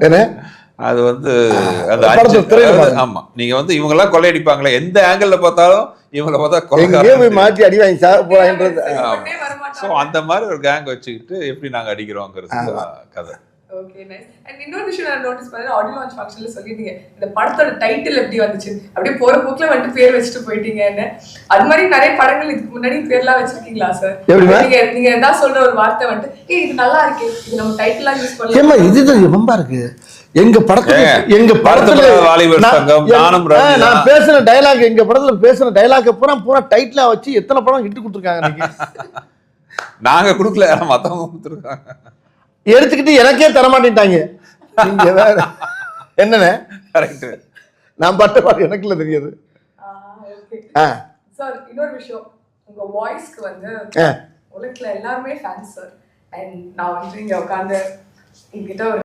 என்ன அது வந்து அந்த ஆமா நீங்க வந்து இவங்க எல்லாம் கொள்ளையடிப்பாங்களே, எந்த ஆங்கிள் பார்த்தாலும் இவங்களை பார்த்தா கொலை மாற்றி அடி வாங்கி சாக போறாங்கன்றது. ஸோ அந்த மாதிரி ஒரு கேங் வச்சுக்கிட்டு எப்படி நாங்க அடிக்கிறோங்கிறது கதை. Okay nice. அண்ட் இன்னொரு விஷயம் நான் நோட்டீஸ் பண்ணேன், ஆடியோ லான்ச் ஃபங்க்ஷன்ல சொல்லிட்டீங்க இந்த படத்தோட டைட்டில் எப்படி வந்துச்சு, அப்படியே போற போக்குல வந்துட்டு பேர் வச்சுட்டு போயிட்டீங்கன்னு. அது மாதிரி நிறைய படங்கள் இதுக்கு முன்னாடி பேர்லாம் வச்சிருக்கீங்களா சார்? நீங்க ஏதாவது சொல்ற ஒரு வார்த்தை வந்துட்டு இது நல்லா இருக்கு, இது நம்ம டைட்டிலா யூஸ் பண்ணலாம், இதுதான் ரொம்ப இருக்கு. எங்க படத்துல நான் பேசுன டயலாக், எங்க படத்துல பேசுன டயலாக் பூரா டைட்டிலா வச்சு எத்தனை படம் ஹிட் கொடுத்துருக்காங்க. நாங்க கொடுக்கல, மத்தவங்க கொடுத்துருக்காங்க. எடுத்துக்கிட்டு எனக்கே தரமாட்டேன்ட்டாங்க. நீங்க வேற என்னன்னு கரெக்ட். நான் பட்ட பாட்டு எனக்குள்ள தெரியாது. சார் இன்னொரு விஷயம், உங்க வாய்ஸ்க்கு வந்து உலகத்துல எல்லாருமே ஃபேன்ஸ் சார். அண்ட் நான் வந்து இங்க உட்காந்து என்கிட்ட